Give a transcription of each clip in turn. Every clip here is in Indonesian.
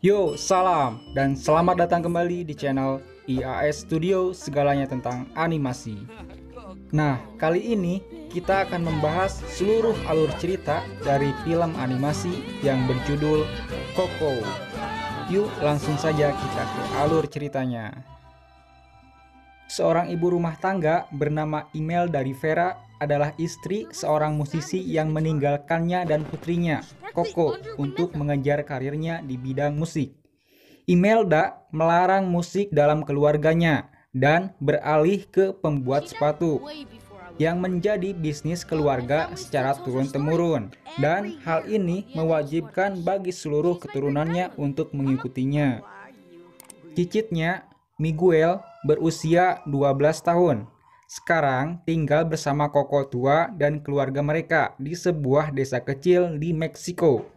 Yo, salam dan selamat datang kembali di channel IAS Studio, segalanya tentang animasi. Nah, kali ini kita akan membahas seluruh alur cerita dari film animasi yang berjudul Coco. Yuk, langsung saja kita ke alur ceritanya. Seorang ibu rumah tangga bernama Imelda Rivera adalah istri seorang musisi yang meninggalkannya dan putrinya, Coco, untuk mengejar karirnya di bidang musik. Imelda melarang musik dalam keluarganya dan beralih ke pembuat sepatu yang menjadi bisnis keluarga secara turun-temurun, dan hal ini mewajibkan bagi seluruh keturunannya untuk mengikutinya. Cicitnya, Miguel, berusia 12 tahun. Sekarang tinggal bersama Koko tua dan keluarga mereka di sebuah desa kecil di Meksiko.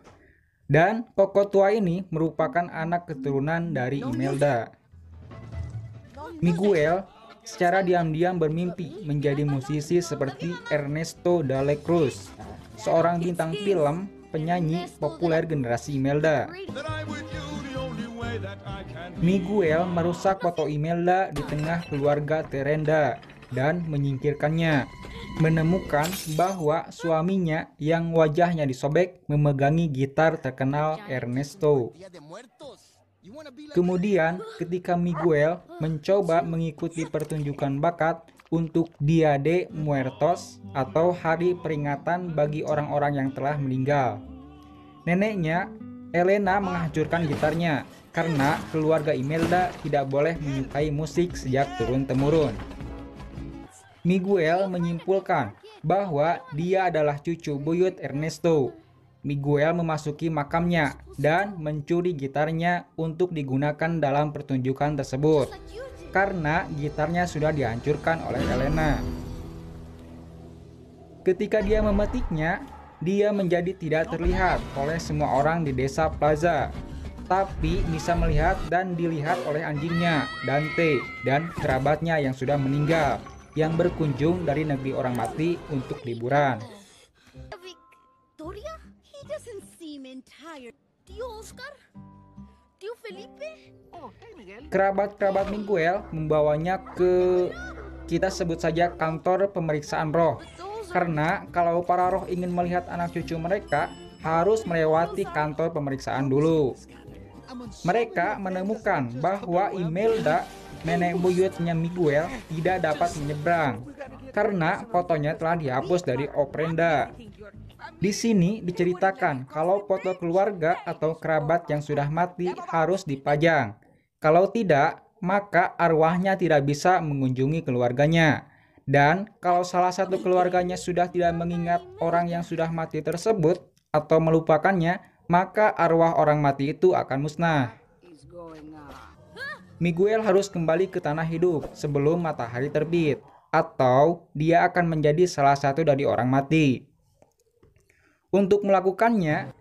Dan Koko tua ini merupakan anak keturunan dari Imelda. Miguel secara diam-diam bermimpi menjadi musisi seperti Ernesto de la Cruz, seorang bintang film penyanyi populer generasi Imelda. Miguel merusak foto Imelda di tengah keluarga Terenda dan menyingkirkannya. Menemukan bahwa suaminya yang wajahnya disobek memegangi gitar terkenal Ernesto. Kemudian, ketika Miguel mencoba mengikuti pertunjukan bakat untuk Dia de Muertos atau hari peringatan bagi orang-orang yang telah meninggal, neneknya, Elena, menghancurkan gitarnya karena keluarga Imelda tidak boleh menyukai musik sejak turun-temurun. Miguel menyimpulkan bahwa dia adalah cucu buyut Ernesto. Miguel memasuki makamnya dan mencuri gitarnya untuk digunakan dalam pertunjukan tersebut karena gitarnya sudah dihancurkan oleh Elena. Ketika dia memetiknya, dia menjadi tidak terlihat oleh semua orang di desa Plaza, tapi bisa melihat dan dilihat oleh anjingnya, Dante, dan kerabatnya yang sudah meninggal, yang berkunjung dari negeri orang mati untuk liburan. Victoria? He doesn't seem entire. Tio Oscar? Tio Felipe? Kerabat-kerabat Miguel membawanya ke, kita sebut saja, kantor pemeriksaan roh, karena kalau para roh ingin melihat anak cucu mereka harus melewati kantor pemeriksaan dulu. Mereka menemukan bahwa Imelda, nenek buyutnya Miguel, tidak dapat menyeberang karena fotonya telah dihapus dari Oprenda. Di sini diceritakan kalau foto keluarga atau kerabat yang sudah mati harus dipajang. Kalau tidak, maka arwahnya tidak bisa mengunjungi keluarganya. Dan kalau salah satu keluarganya sudah tidak mengingat orang yang sudah mati tersebut atau melupakannya, maka arwah orang mati itu akan musnah. Miguel harus kembali ke tanah hidup sebelum matahari terbit, atau dia akan menjadi salah satu dari orang mati. Untuk melakukannya,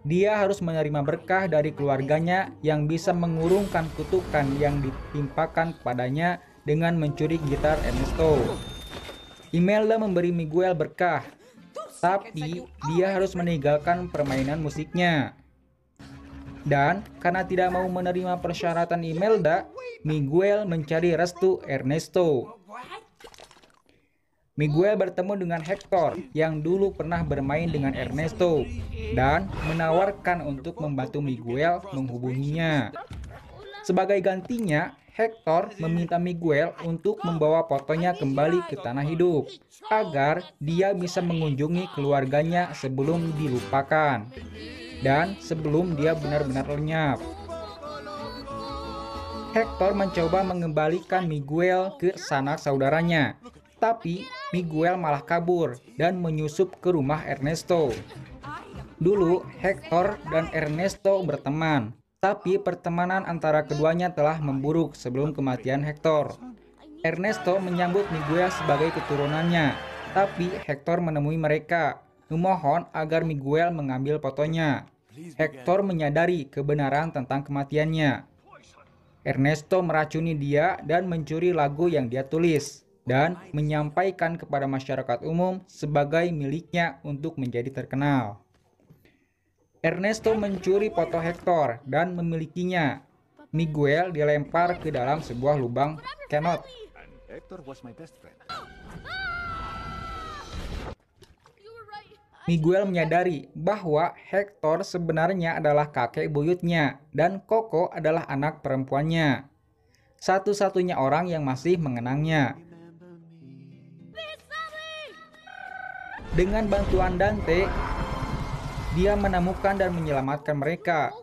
dia harus menerima berkah dari keluarganya yang bisa mengurungkan kutukan yang ditimpakan kepadanya dengan mencuri gitar Ernesto. Imelda memberi Miguel berkah, tapi dia harus meninggalkan permainan musiknya. Dan karena tidak mau menerima persyaratan Imelda, Miguel mencari restu Ernesto. Miguel bertemu dengan Hector yang dulu pernah bermain dengan Ernesto dan menawarkan untuk membantu Miguel menghubunginya. Sebagai gantinya, Hector meminta Miguel untuk membawa fotonya kembali ke tanah hidup agar dia bisa mengunjungi keluarganya sebelum dilupakan dan sebelum dia benar-benar lenyap. Hector mencoba mengembalikan Miguel ke sanak saudaranya, tapi Miguel malah kabur dan menyusup ke rumah Ernesto. Dulu Hector dan Ernesto berteman, tapi pertemanan antara keduanya telah memburuk sebelum kematian Hector. Ernesto menyambut Miguel sebagai keturunannya, tapi Hector menemui mereka, memohon agar Miguel mengambil fotonya. Hector menyadari kebenaran tentang kematiannya. Ernesto meracuni dia dan mencuri lagu yang dia tulis dan menyampaikan kepada masyarakat umum sebagai miliknya untuk menjadi terkenal. Ernesto mencuri foto Hector dan memilikinya. Miguel dilempar ke dalam sebuah lubang kenot. And Hector was my best friend. You were right. Miguel menyadari bahwa Hector sebenarnya adalah kakek buyutnya dan Coco adalah anak perempuannya. Satu-satunya orang yang masih mengenangnya. Dengan bantuan Dante, dia menemukan dan menyelamatkan mereka.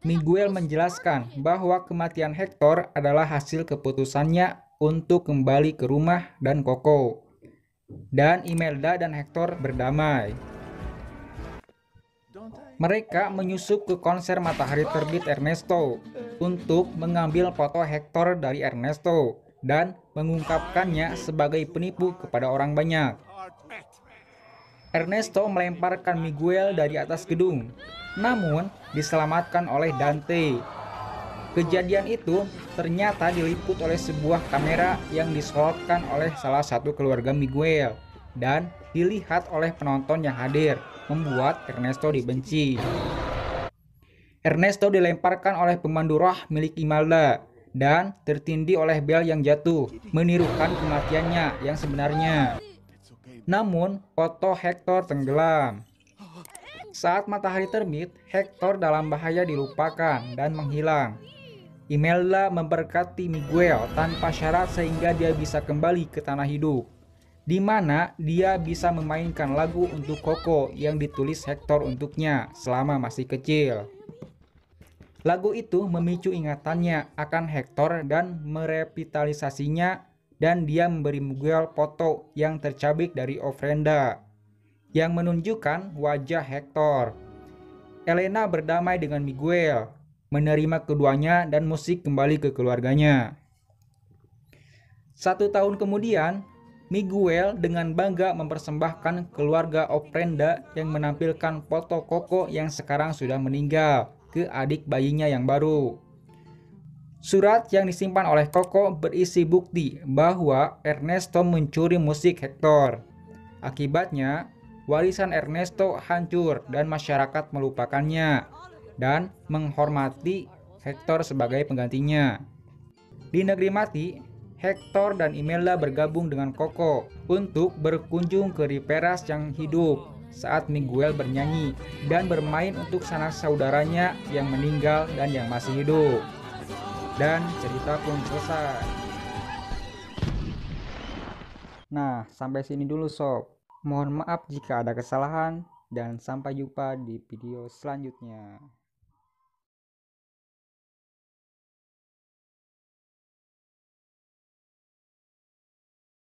Miguel menjelaskan bahwa kematian Hector adalah hasil keputusannya untuk kembali ke rumah dan Coco. Dan Imelda dan Hector berdamai. Mereka menyusup ke konser Matahari Terbit Ernesto untuk mengambil foto Hector dari Ernesto dan mengungkapkannya sebagai penipu kepada orang banyak. Ernesto melemparkan Miguel dari atas gedung, namun diselamatkan oleh Dante. Kejadian itu ternyata diliput oleh sebuah kamera yang disorotkan oleh salah satu keluarga Miguel dan dilihat oleh penonton yang hadir, membuat Ernesto dibenci. Ernesto dilemparkan oleh pemandu roh milik Imelda dan tertindih oleh bel yang jatuh, menirukan kematiannya yang sebenarnya. Namun, foto Hector tenggelam. Saat matahari terbit, Hector dalam bahaya dilupakan dan menghilang. Imelda memberkati Miguel tanpa syarat sehingga dia bisa kembali ke tanah hidup, di mana dia bisa memainkan lagu untuk Coco yang ditulis Hector untuknya selama masih kecil. Lagu itu memicu ingatannya akan Hector dan merevitalisasinya, dan dia memberi Miguel foto yang tercabik dari ofrenda yang menunjukkan wajah Hector. Elena berdamai dengan Miguel, menerima keduanya dan musik kembali ke keluarganya. 1 tahun kemudian, Miguel dengan bangga mempersembahkan keluarga ofrenda yang menampilkan foto Coco yang sekarang sudah meninggal ke adik bayinya yang baru. Surat yang disimpan oleh Coco berisi bukti bahwa Ernesto mencuri musik Hector. Akibatnya, warisan Ernesto hancur dan masyarakat melupakannya dan menghormati Hector sebagai penggantinya. Di negeri mati, Hector dan Imelda bergabung dengan Coco untuk berkunjung ke Riperas yang hidup saat Miguel bernyanyi dan bermain untuk sanak saudaranya yang meninggal dan yang masih hidup. Dan cerita pun selesai. Nah, sampai sini dulu sob. Mohon maaf jika ada kesalahan dan sampai jumpa di video selanjutnya.